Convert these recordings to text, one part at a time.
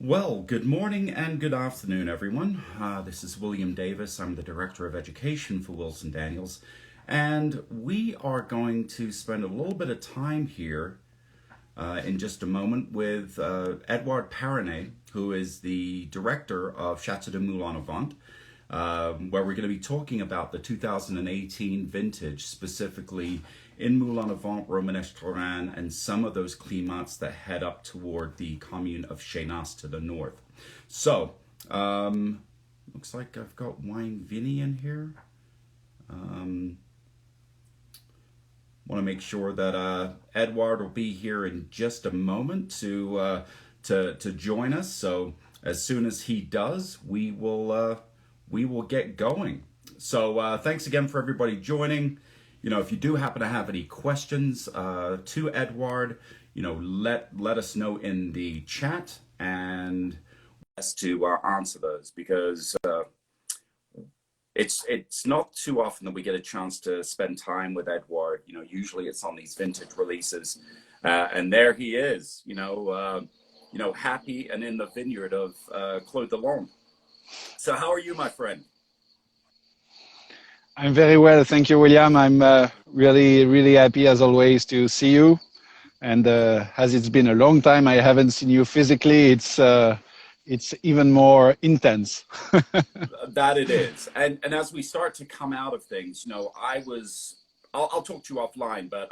Well, good morning and good afternoon, everyone. This is William Davis. I'm the Director of Education for Wilson Daniels, and we are going to spend a little bit of time here in just a moment with Edouard Parinet, who is the Director of Chateau de Moulin-à-Vent, where we're going to be talking about the 2018 vintage, specifically in Moulin-à-Vent, Romanèche-Touraine, and some of those climats that head up toward the commune of Chénas to the north. So, looks like I've got Wine Vinny in here. Want to make sure that Edouard will be here in just a moment to join us. So as soon as he does, we will get going. So thanks again for everybody joining. You know, if you do happen to have any questions to Edouard, you know, let us know in the chat and us to answer those, because it's not too often that we get a chance to spend time with Edouard. You know, usually it's on these vintage releases, and there he is. You know, happy and in the vineyard of Clos de Lombe. So, how are you, my friend? I'm very well, thank you, William. I'm really happy as always to see you. And as it's been a long time, I haven't seen you physically. It's even more intense. That it is. And as we start to come out of things, you know, I'll talk to you offline, but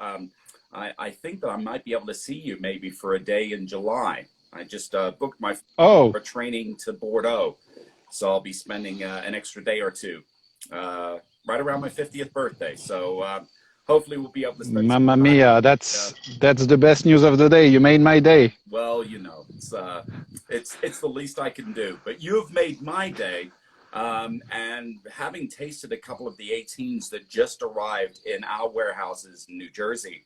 I think that I might be able to see you maybe for a day in July. I just booked my for training to Bordeaux, so I'll be spending an extra day or two. Right around my 50th birthday, so hopefully we'll be able to spend Mamma mia, that's the best news of the day. You made my day. Well, you know, it's the least I can do. But you have made my day, and having tasted a couple of the 18s that just arrived in our warehouses in New Jersey,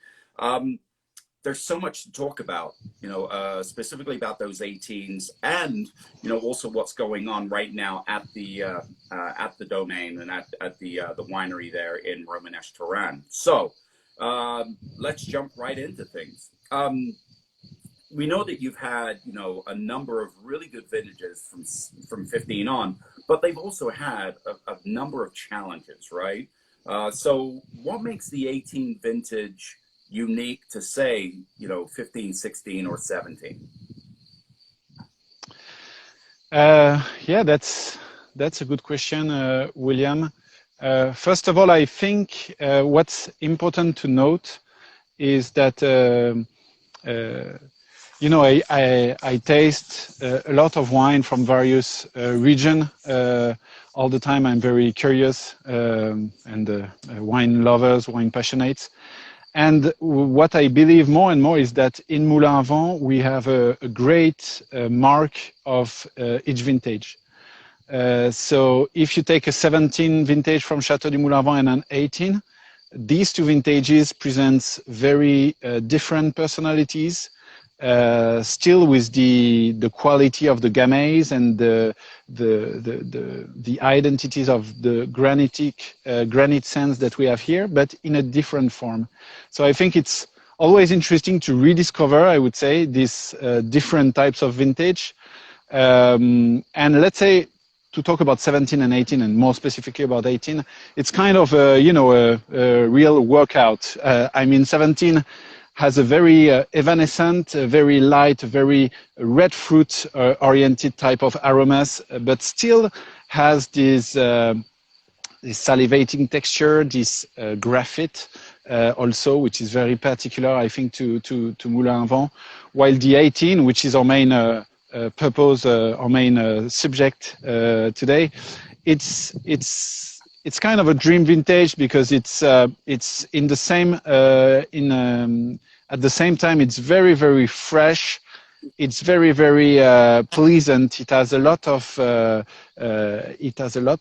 there's so much to talk about, you know, specifically about those 18s, and you know, also what's going on right now at the domain and at the winery there in Romanèche-Touraine. So let's jump right into things. We know that you've had, you know, a number of really good vintages from 15 on, but they've also had a number of challenges, right? So what makes the 18 vintage unique to, say, you know, 15, 16, or 17? Yeah, that's a good question, William. First of all, I think what's important to note is that you know, I taste a lot of wine from various regions all the time. I'm very curious, and wine lovers, wine passionates. And what I believe more and more is that in Moulin-à-Vent, we have a great mark of each vintage. So if you take a 17 vintage from Château du Moulin-à-Vent and an 18, these two vintages present very different personalities, still with the quality of the gamay and the identities of the granite sands that we have here, but in a different form. So I think it's always interesting to rediscover, I would say, these different types of vintage. And let's say, to talk about 17 and 18, and more specifically about 18, it's kind of you know, a real workout. I mean, 17 has a very evanescent, very light, very red fruit oriented type of aromas, but still has this salivating texture, this graphite also, which is very particular, I think, to Moulin-à-Vent. While the 18, which is our main purpose, our main subject today, it's kind of a dream vintage, because it's in the same at the same time it's very fresh. It's very pleasant. It has a lot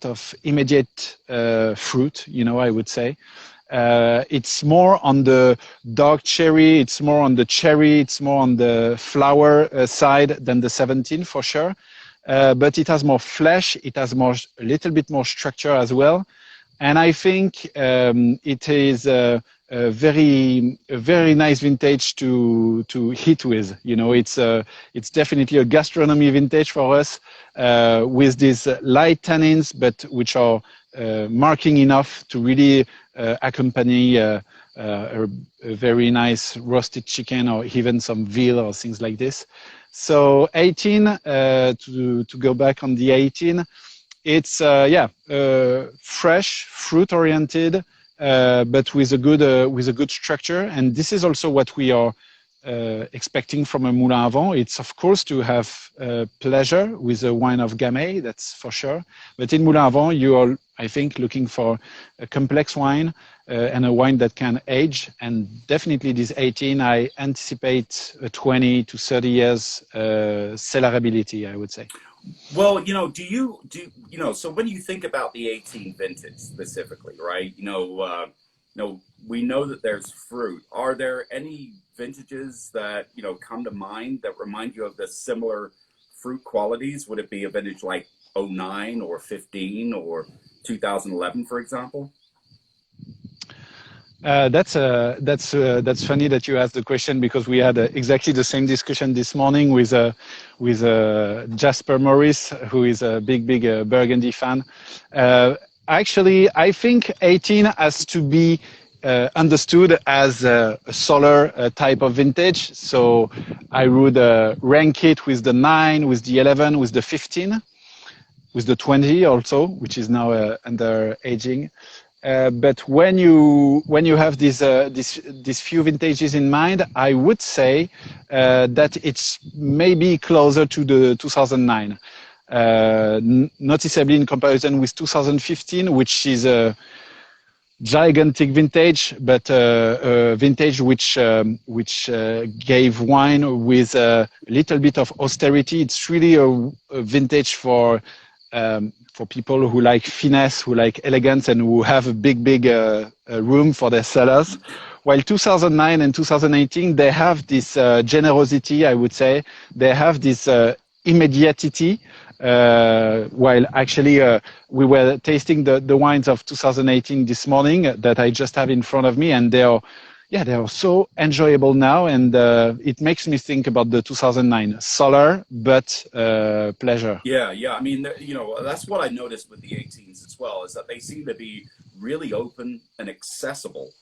of immediate fruit, you know, I would say. It's more on the dark cherry, it's more on the cherry, it's more on the flower side than the 17 for sure. But it has more flesh, it has a little bit more structure as well. And I think it is a a very nice vintage to hit with. You know, it's definitely a gastronomy vintage for us, with these light tannins, but which are marking enough to really accompany a very nice roasted chicken or even some veal or things like this. So 18, to go back on the 18, it's fresh, fruit oriented, but with a good structure. And this is also what we are expecting from a Moulin-à-Vent. It's of course to have pleasure with a wine of Gamay, that's for sure. But in Moulin-à-Vent, you are, I think, looking for a complex wine and a wine that can age. And definitely this 18, I anticipate a 20 to 30 years cellarability, I would say. Well, you know, so when you think about the 18 vintage specifically, right? We know that there's fruit. Are there any vintages that, come to mind that remind you of the similar fruit qualities? Would it be a vintage like 09 or 15 or 2011, for example? That's funny that you asked the question, because we had exactly the same discussion this morning with Jasper Morris, who is a big Burgundy fan. Actually, I think 18 has to be understood as a solar type of vintage. So I would rank it with the 9, with the 11, with the 15, with the 20 also, which is now under aging. But when you have these few vintages in mind, I would say that it's maybe closer to the 2009, noticeably in comparison with 2015, which is a gigantic vintage, but a vintage which gave wine with a little bit of austerity. It's really a vintage for people who like finesse, who like elegance, and who have a big room for their cellars. While 2009 and 2018, they have this generosity, I would say. They have this immediateity. While actually we were tasting the wines of 2018 this morning that I just have in front of me, and they are so enjoyable now, and it makes me think about the 2009 solar, but pleasure. Yeah. I mean, that's what I noticed with the 18s as well, is that they seem to be really open and accessible,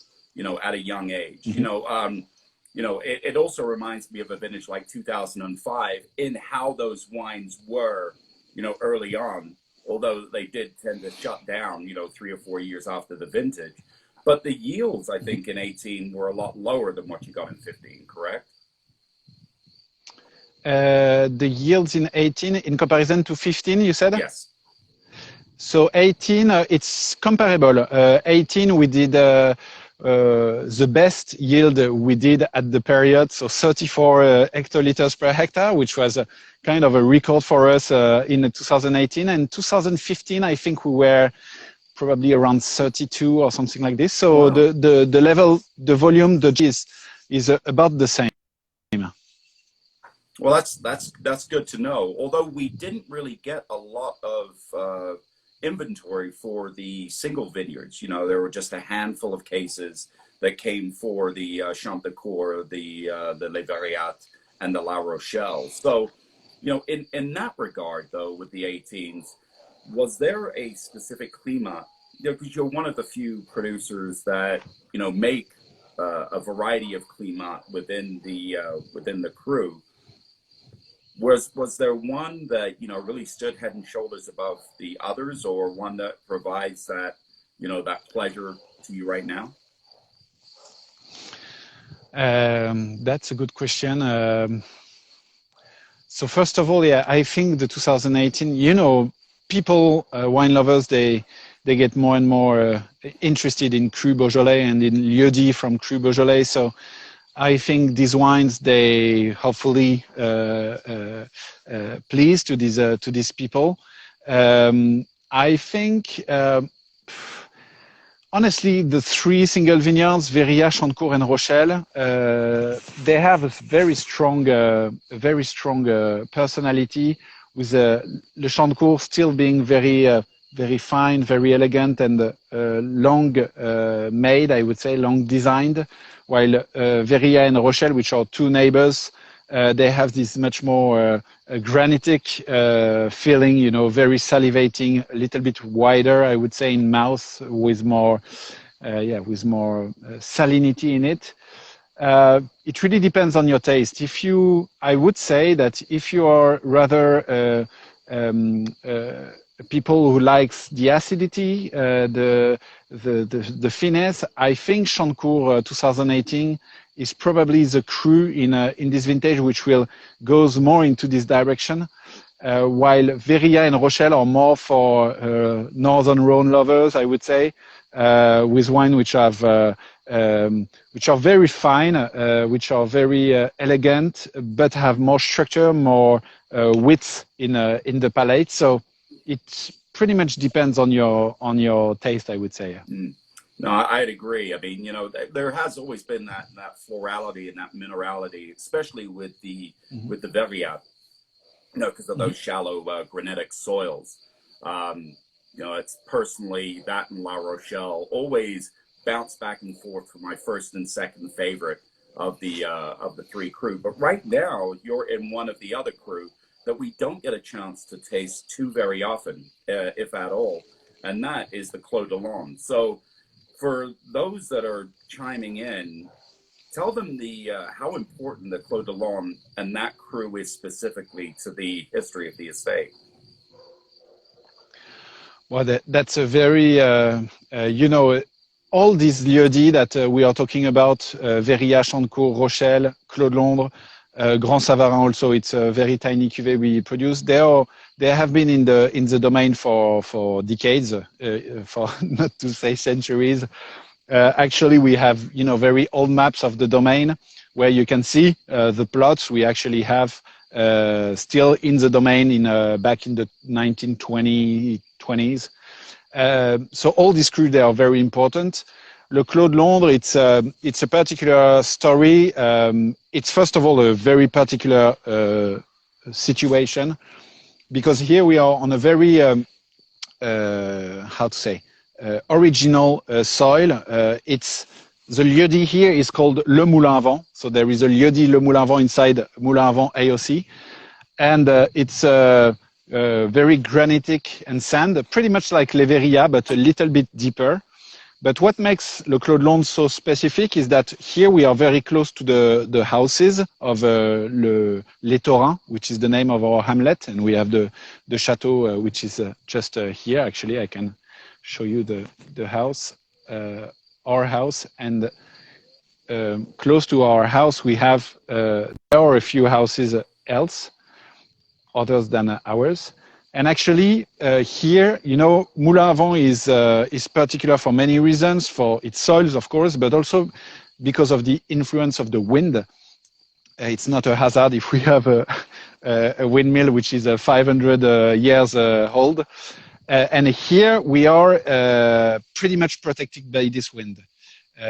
at a young age. Mm-hmm. It also reminds me of a vintage like 2005 in how those wines were, early on, although they did tend to shut down, 3 or 4 years after the vintage. But the yields, I think, in 18 were a lot lower than what you got in 15, correct? The yields in 18 in comparison to 15, you said? Yes. So 18, it's comparable. 18, we did the best yield we did at the period, so 34 hectoliters per hectare, which was kind of a record for us in 2018. And 2015, I think we were probably around 32 or something like this. So wow. the level, the volume, the G is about the same. Well, that's good to know. Although we didn't really get a lot of inventory for the single vineyards. There were just a handful of cases that came for the Chateau, the Les Variates, and the La Rochelle. So, in that regard, though, with the 18s, was there a specific climat? Because you're one of the few producers that make a variety of climat within the cru. Was there one that really stood head and shoulders above the others, or one that provides that that pleasure to you right now? That's a good question. So first of all, I think the 2018, people, wine lovers, they get more and more interested in Cru Beaujolais and in Lieu-dit from Cru Beaujolais. So I think these wines, they hopefully please to these people. I think, honestly, the 3 single vineyards, Veria, Chanteau, and Rochelle, they have a very strong personality, with Le Chanteau still being very very fine, very elegant, and long made, I would say, long designed, while Verilla and Rochelle, which are two neighbors, they have this much more granitic feeling, you know, very salivating, a little bit wider, I would say, in mouth, with more, with more salinity in it. It really depends on your taste. I would say that if you are rather people who likes the acidity, the finesse, I think Chancourt 2018 is probably the cru in this vintage which will goes more into this direction, while Verilla and Rochelle are more for Northern Rhone lovers, I would say, with wine which are very fine, which are very elegant, but have more structure, more width in the palate. So it pretty much depends on your taste, I would say. Mm. No, I'd agree. I mean, you know, there has always been that florality and that minerality, especially with the Verilla, you know, because of those shallow granitic soils. You know, it's personally that and La Rochelle always bounce back and forth for my first and second favorite of the three cru. But right now, you're in one of the other cru that we don't get a chance to taste too very often, if at all, and that is the Clos de l'Aune. So for those that are chiming in, tell them how important the Clos de l'Aune and that cru is specifically to the history of the estate. Well, that's a very, you know, all these lieux-dits that we are talking about, Verilla, Chancourt, Rochelle, Clos de Londres, Grand Savarin also, it's a very tiny cuvée we produce. They have been in the domain for decades, for not to say centuries. Actually, we have, you know, very old maps of the domain where you can see the plots we actually have still in the domain back in the 1920s. So all these crues, they are very important. Le Clos de Londres, it's a particular story. It's first of all a very particular situation, because here we are on a very, how to say, original soil. It's the lieu-dit here is called Le Moulin-à-Vent. So there is a lieu-dit Le Moulin-à-Vent inside Moulin-à-Vent AOC, and it's very granitic and sand, pretty much like Les Verilla, but a little bit deeper. But what makes Le Clos de Londres so specific is that here we are very close to the houses of Les Taurins, which is the name of our hamlet, and we have the Chateau, which is just here. Actually, I can show you the house, our house, and close to our house we have there are a few houses else, others than ours. And actually, here, you know, Moulin-à-Vent is particular for many reasons, for its soils, of course, but also because of the influence of the wind. It's not a hazard if we have a windmill which is 500 years old. And here we are pretty much protected by this wind.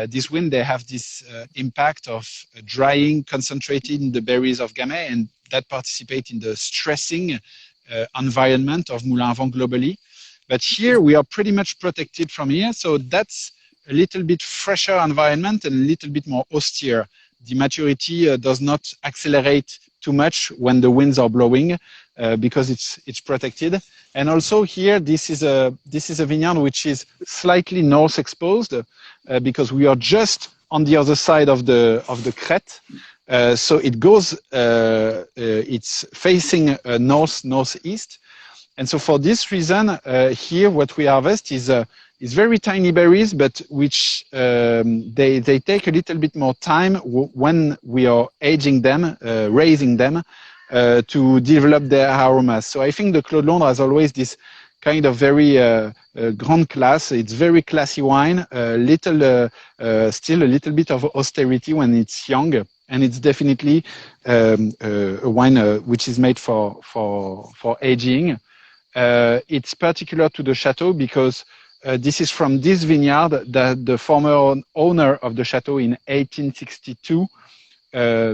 This wind, they have this impact of drying, concentrated in the berries of gamay, and that participate in the stressing environment of Moulin-à-Vent globally. But here we are pretty much protected from here, so that's a little bit fresher environment and a little bit more austere. The maturity does not accelerate too much when the winds are blowing because it's protected. And also here, this is a vineyard which is slightly north exposed because we are just on the other side of the crête. So it goes, it's facing northeast, and so for this reason, here what we harvest is very tiny berries, but which they take a little bit more time when we are aging them, raising them, to develop their aromas. So I think the Clos de Londres has always this kind of very grand class. It's very classy wine, still a little bit of austerity when it's young. And it's definitely a wine which is made for aging. It's particular to the Chateau because this is from this vineyard that the former owner of the Chateau in 1862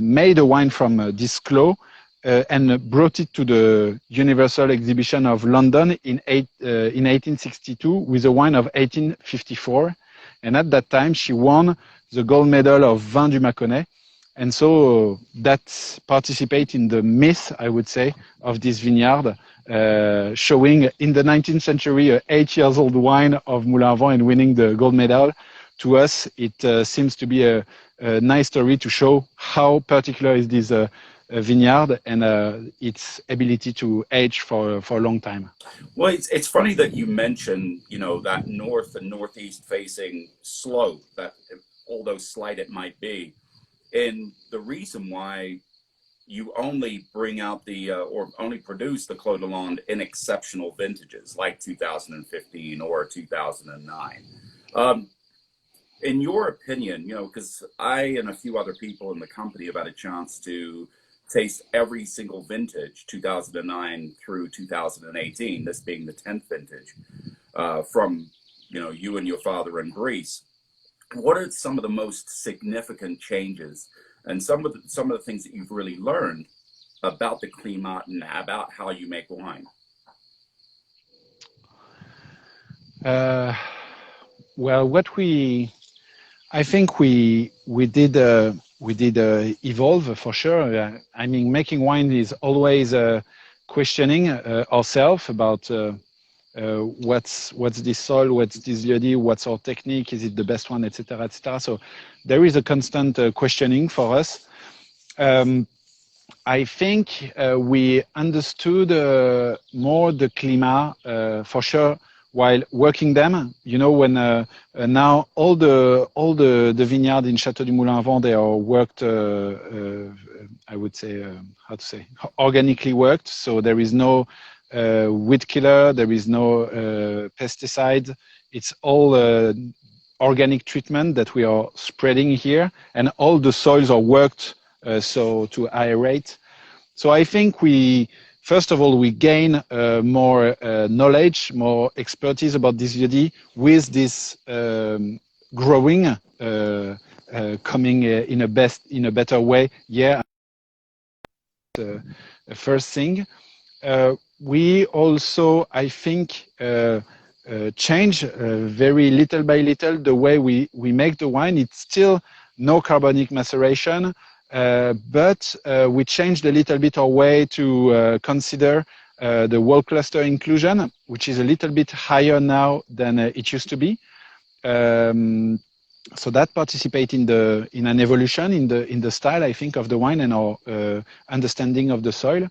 made a wine from this clos and brought it to the Universal Exhibition of London in 1862 with a wine of 1854. And at that time, she won the gold medal of Vin du Mâconnais. And so that participates in the myth, I would say, of this vineyard, showing in the 19th century a 8-year-old wine of Moulin-à-Vent and winning the gold medal. To us, it seems to be a nice story to show how particular is this vineyard and its ability to age for a long time. Well, it's funny that you mentioned, you know, that north and northeast facing slope, that although slight it might be. And the reason why you only bring out the or only produce the Clos de Londe in exceptional vintages like 2015 or 2009. In your opinion, you know, because I and a few other people in the company have had a chance to taste every single vintage, 2009 through 2018, this being the 10th vintage, from, you know, you and your father in Greece. What are some of the most significant changes and some of the things that you've really learned about the climat and about how you make wine? Well, I think we did evolve for sure. I mean, making wine is always questioning ourselves about what's this soil, what's this lieu-dit, what's our technique, is it the best one, etc., etc. So there is a constant questioning for us. I think we understood more the climat for sure while working them. You know, when now all the vineyard in Château du Moulin-à-Vent, they are worked, I would say, organically worked. So there is no weed killer, there is no pesticide. It's all organic treatment that we are spreading here, and all the soils are worked so to aerate. So I think first of all, we gain more knowledge, more expertise about this lieu-dit with this growing, coming in a better way. Yeah, first thing. We also, I think, change very little by little the way we make the wine. It's still no carbonic maceration, but we changed a little bit our way to consider the wall cluster inclusion, which is a little bit higher now than it used to be. So that participates in an evolution in the style, I think, of the wine and our understanding of the soil.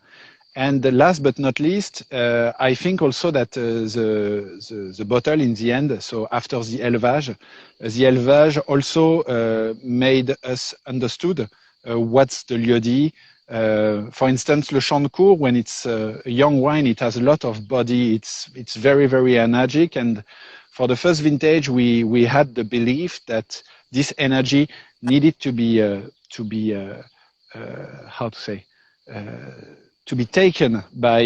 And last but not least, I think also that the bottle in the end, so after the élevage also made us understood what's the lieu-dit. For instance, Le Champ-de-Cour, when it's a young wine, it has a lot of body. It's very, very energetic. And for the first vintage, we had the belief that this energy needed to be how to say, to be taken by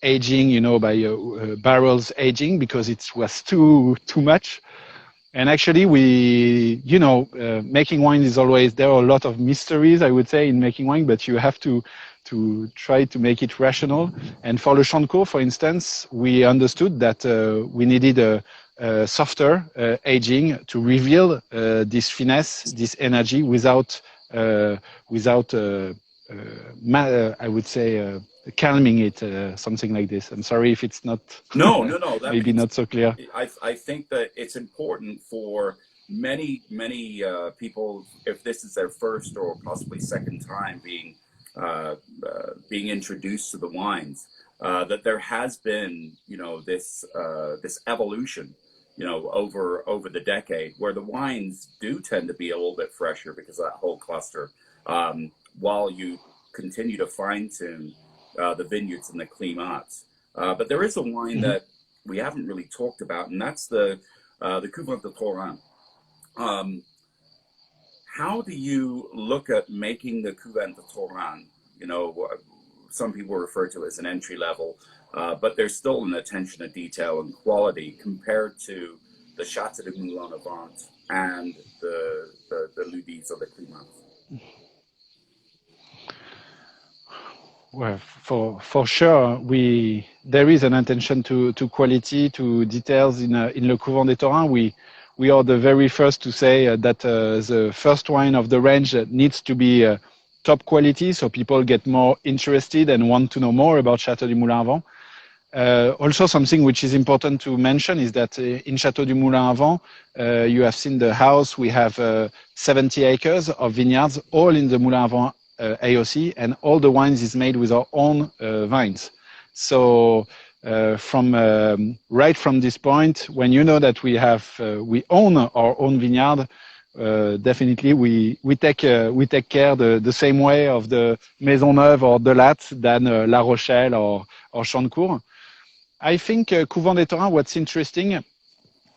aging, you know, by barrels aging, because it was too much. And actually, you know, making wine is always, there are a lot of mysteries, I would say, in making wine, but you have to try to make it rational. And for Le Champ-de-Cour, for instance, we understood that we needed a softer aging to reveal this finesse, this energy without I would say calming it, something like this. I'm sorry if it's not no maybe not so clear. I think that it's important for many people, if this is their first or possibly second time being introduced to the wines, that there has been, you know, this evolution, you know, over the decade, where the wines do tend to be a little bit fresher because of that whole cluster, while you continue to fine-tune the vineyards and the climats. But there is a wine that we haven't really talked about, and that's the Couvent de Touraine. How do you look at making the Couvent de Touraine? You know, some people refer to it as an entry level, but there's still an attention to detail and quality compared to the Chateau de Moulin-à-Vent and the lieu-dits or the climats. well, for sure, there is an attention to quality, to details in Le Couvent des Torrents. We are the very first to say that the first wine of the range needs to be top quality, so people get more interested and want to know more about Château du Moulin-à-Vent. Also, something which is important to mention is that in Château du Moulin-à-Vent, you have seen the house. We have 70 acres of vineyards, all in the Moulin-à-Vent AOC, and all the wines is made with our own vines. So right from this point, when you know that we own our own vineyard, definitely we take care the same way of the Maisonneuve or de Latte than La Rochelle or Chantecourt. I think Couvent des Torrents, what's interesting,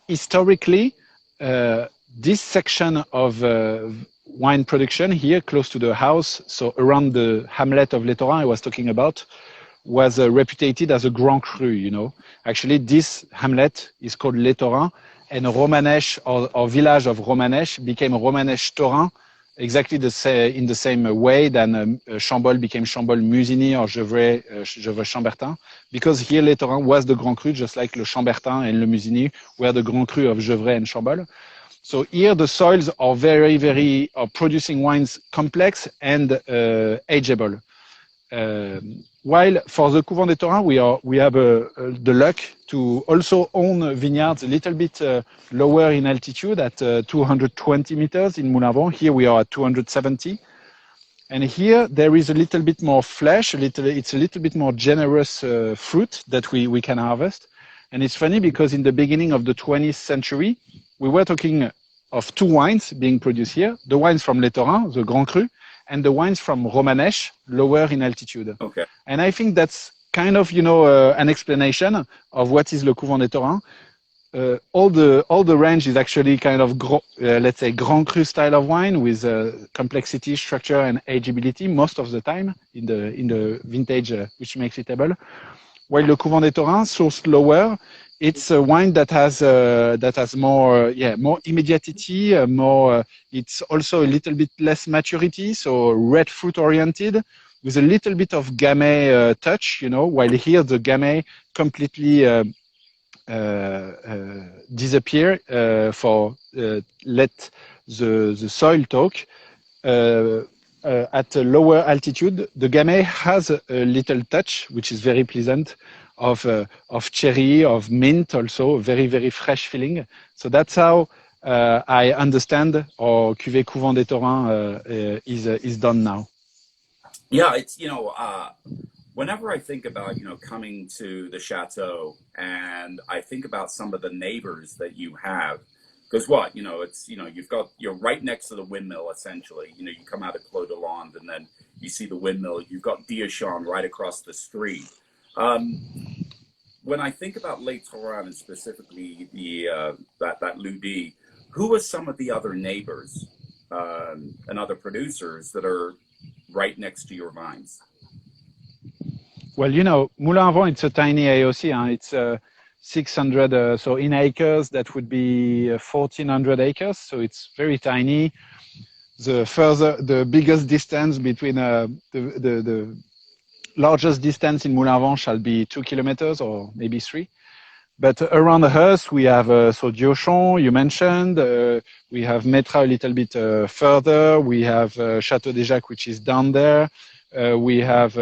historically, this section of wine production here, close to the house, so around the hamlet of Les Torrents I was talking about, was reputed as a Grand Cru, you know. Actually, this hamlet is called Les Torrents, and Romanèche, or village of Romanèche, became Romanèche-Torrents, exactly in the same way than Chambolle became Chambolle-Musigny or Gevrey-Chambertin, because here Les Torrents was the Grand Cru, just like Le Chambertin and Le Musigny were the Grand Cru of Gevrey and Chambolle. So here the soils are are producing wines complex and ageable. While for the Couvent des Torrents, we have the luck to also own vineyards a little bit lower in altitude at 220 meters in Moulin-à-Vent. Here we are at 270. And here there is a little bit more flesh, it's a little bit more generous fruit that we can harvest. And it's funny because in the beginning of the 20th century, we were talking of two wines being produced here, the wines from Les Torrents, the Grand Cru, and the wines from Romanèche, lower in altitude. Okay. And I think that's kind of, an explanation of what is Le Couvent des Torrents. All the range is actually kind of, let's say, Grand Cru style of wine with complexity, structure, and ageability most of the time in the vintage which makes it able. While Le Couvent des Torrents, sourced lower, it's a wine that has more immediateity, it's also a little bit less maturity, so red fruit oriented, with a little bit of gamay touch, while here the gamay completely disappear for let the soil talk. At a lower altitude, the gamay has a little touch, which is very pleasant, of cherry, of mint, also very, very fresh feeling. So that's how I understand our cuvée Couvent des Torrents is done now. Yeah, it's whenever I think about coming to the chateau, and I think about some of the neighbors that you have, because you're right next to the windmill essentially. You come out of Clos de Londe and then you see the windmill. You've got Diachon right across the street. When I think about Les Torrents and specifically that Ludi, who are some of the other neighbors and other producers that are right next to your vines? Well, Moulin-à-Vent, it's a tiny AOC. It's 600, so in acres, that would be 1,400 acres. So it's very tiny. The biggest distance between the largest distance in Moulin-à-Vent shall be 2 kilometers or maybe 3. But around us, we have Diachon, you mentioned. We have Métra a little bit further. We have Château des Jacques, which is down there. We have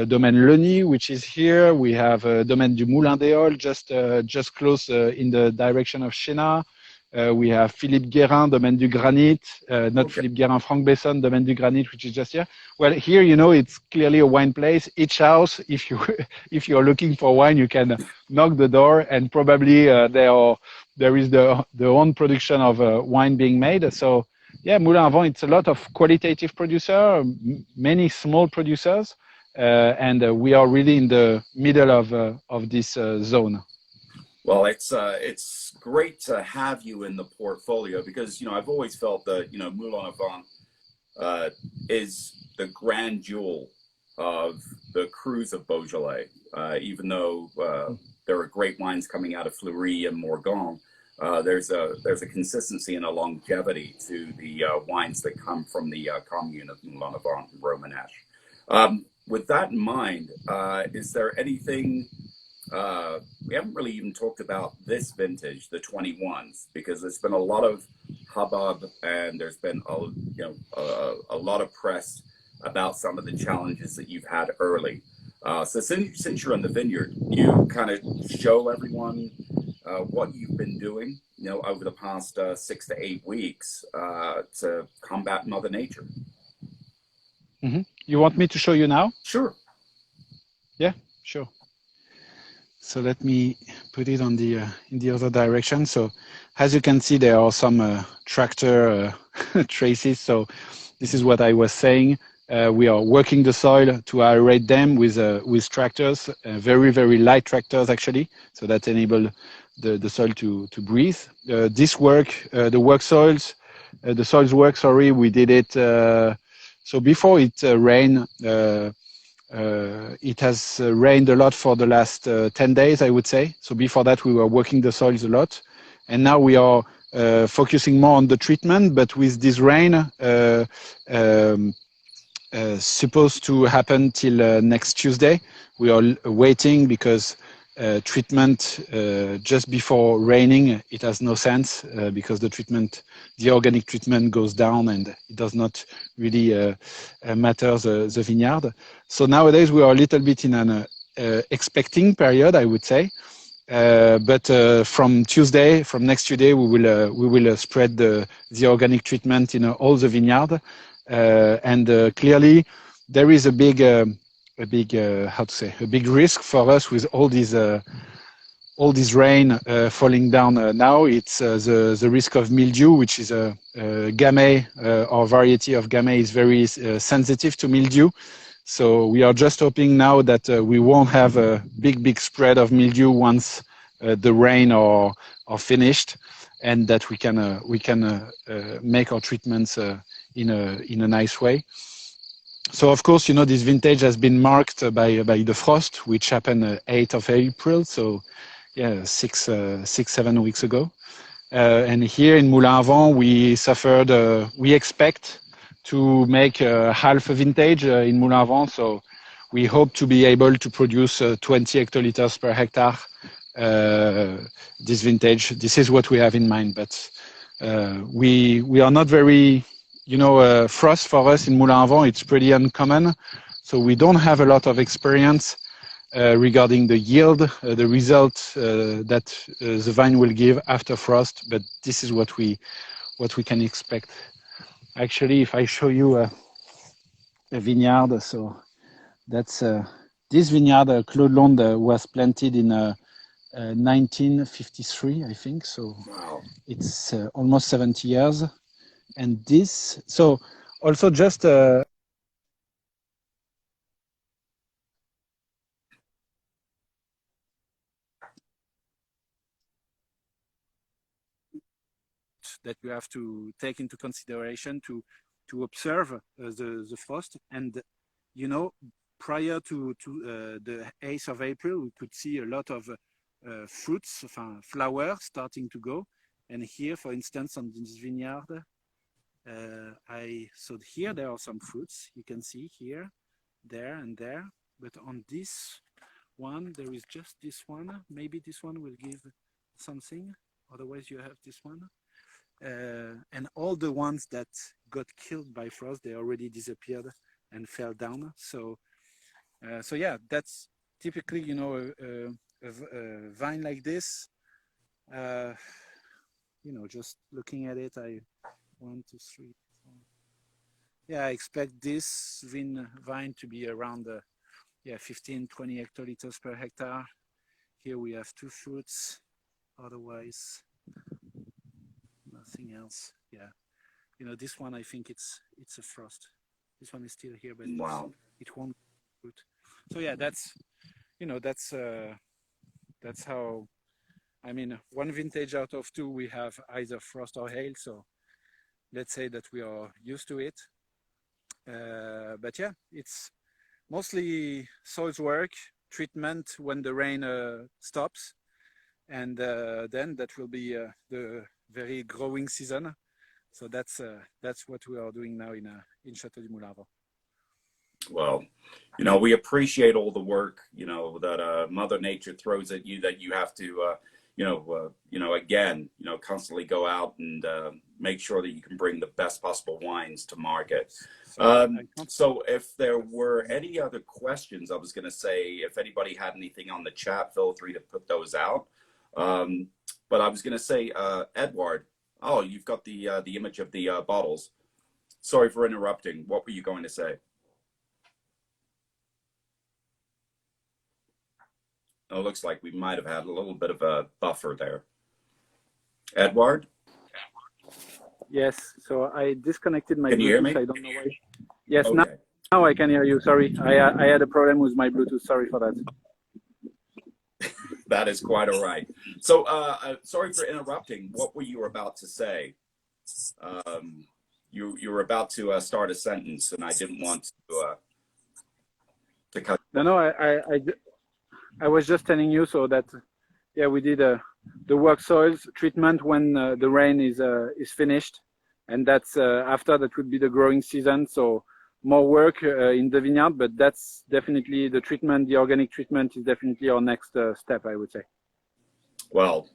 Domaine Leny, which is here. We have Domaine du Moulin des Halles, just close in the direction of Chénat. We have Philippe Guérin, Domaine du Granit, not okay. Philippe Guérin, Franck Besson, Domaine du Granit, which is just here. Well, here, it's clearly a wine place. Each house, if you're looking for wine, you can knock the door, and probably there is the own production of wine being made. So, yeah, Moulin-à-Vent, it's a lot of qualitative producer, many small producers, and we are really in the middle of this zone. Well, it's great to have you in the portfolio because I've always felt that Moulin-à-Vent is the grand jewel of the crus of Beaujolais. Even though there are great wines coming out of Fleury and Morgon, there's a consistency and a longevity to the wines that come from the commune of Moulin-à-Vent and Romanèche. with that in mind, is there anything, we haven't really even talked about this vintage, the 21s, because there's been a lot of hubbub and there's been a lot of press about some of the challenges that you've had early. So since you're in the vineyard, you kind of show everyone what you've been doing, over the past 6 to 8 weeks to combat Mother Nature. Mm-hmm. You want me to show you now? Sure. Yeah, sure. So let me put it on the in the other direction. So as you can see, there are some tractor traces. So this is what I was saying. We are working the soil to aerate them with tractors, very, very light tractors actually. So that enable the soil to breathe. This work, the soils work, sorry, we did it. So before it rained, it has rained a lot for the last 10 days, I would say. So before that, we were working the soils a lot. And now we are focusing more on the treatment, but with this rain supposed to happen till next Tuesday, we are waiting because treatment just before raining, it has no sense because the organic treatment goes down and it does not really matter the vineyard. So nowadays we are a little bit in an expecting period, I would say. But from next Tuesday, we will spread the organic treatment in all the vineyard, and clearly there is a big risk for us with all this rain falling down now. It's the risk of mildew, which is a gamay or variety of gamay is very sensitive to mildew. So we are just hoping now that we won't have a big spread of mildew once the rain are finished, and that we can make our treatments in a nice way. So of course, this vintage has been marked by the frost, which happened 8th of April. So yeah, 7 weeks ago. And here in Moulin-à-Vent, we expect to make half a vintage in Moulin-à-Vent. So we hope to be able to produce 20 hectoliters per hectare this vintage. This is what we have in mind, but we are not very, frost for us in Moulin-à-Vent, it's pretty uncommon. So we don't have a lot of experience regarding the yield, the result that the vine will give after frost, but this is what we can expect. Actually, if I show you a vineyard, so that's this vineyard, Claude Londe, was planted in 1953, I think. So wow. It's almost 70 years. And this, so also just that you have to take into consideration to observe the frost. And prior to the 8th of April, we could see a lot of fruits, flowers starting to go. And here, for instance, on this vineyard, so here there are some fruits. You can see here, there, and there. But on this one, there is just this one. Maybe this one will give something. Otherwise, you have this one. And all the ones that got killed by frost, they already disappeared and fell down. So yeah, that's typically, a vine like this. Just looking at it, 1, 2, 3, 4. Yeah, I expect this vine to be around 15, 20 hectoliters per hectare. Here we have 2 fruits. Otherwise, nothing else. Yeah, this one, I think it's a frost. This one is still here, but wow, it won't fruit. So yeah, that's how. I mean, 1 vintage out of 2 we have either frost or hail. So let's say that we are used to it. But yeah, it's mostly soils work, treatment when the rain stops, and then that will be the very growing season. So that's what we are doing now in Château du Moulin-à-Vent. Well, we appreciate all the work, that Mother Nature throws at you, that you have to, again, constantly go out and make sure that you can bring the best possible wines to market. So if there were any other questions, I was going to say, if anybody had anything on the chat, feel free to put those out. But I was going to say, Edouard, oh, you've got the image of the bottles. Sorry for interrupting. What were you going to say? Oh, it looks like we might have had a little bit of a buffer there. Edouard? Yes, so I disconnected my Can you hear me? Bluetooth. I don't know why. Yes, Okay. now I can hear you. Sorry, I had a problem with my Bluetooth. Sorry for that. That is quite all right. So, sorry for interrupting. What were you about to say? You were about to start a sentence, and I didn't want to cut. No, I was just telling you so that, yeah, we did the work soils treatment when the rain is finished, and that's after that would be the growing season. So more work in the vineyard, but that's definitely the treatment. The organic treatment is definitely our next step, I would say. Well,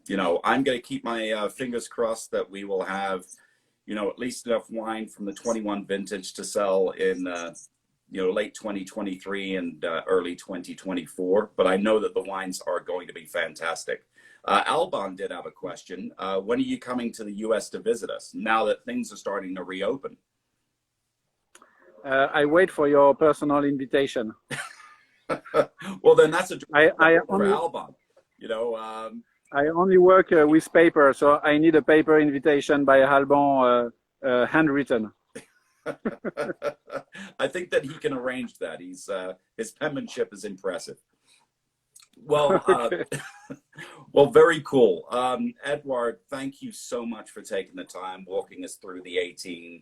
I'm going to keep my fingers crossed that we will have, at least enough wine from the 21 vintage to sell in, late 2023 and early 2024. But I know that the wines are going to be fantastic. Alban did have a question. When are you coming to the U.S. to visit us now that things are starting to reopen? I wait for your personal invitation. Well, then that's a only, Alban. I only work with paper, so I need a paper invitation by Alban, handwritten. I think that he can arrange that. His penmanship is impressive. Well, well, very cool. Edouard, thank you so much for taking the time walking us through the 18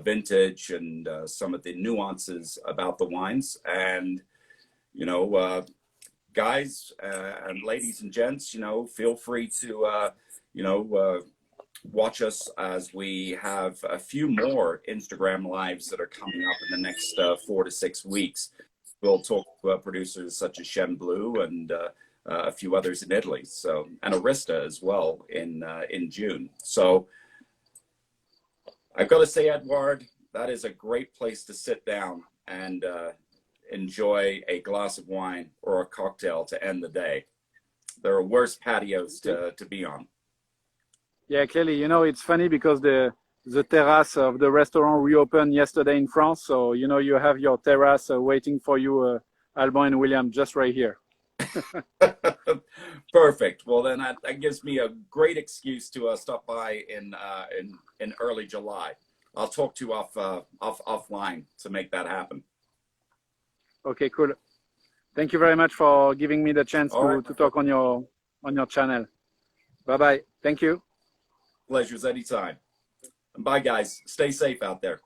vintage and some of the nuances about the wines. And, guys and ladies and gents, feel free to, watch us as we have a few more Instagram lives that are coming up in the next 4 to 6 weeks. We'll talk to producers such as Shen Blue and a few others in Italy, and Arista as well in June. So I've got to say, Edouard, that is a great place to sit down and enjoy a glass of wine or a cocktail to end the day. There are worse patios to be on. Yeah, clearly, it's funny because the terrace of the restaurant reopened yesterday in France. So, you have your terrace waiting for you, Alban and William, just right here. Perfect. Well, then that gives me a great excuse to stop by in early July. I'll talk to you offline to make that happen. Okay, cool. Thank you very much for giving me the chance to talk on your channel. Bye-bye. Thank you. Pleasures anytime. And bye, guys. Stay safe out there.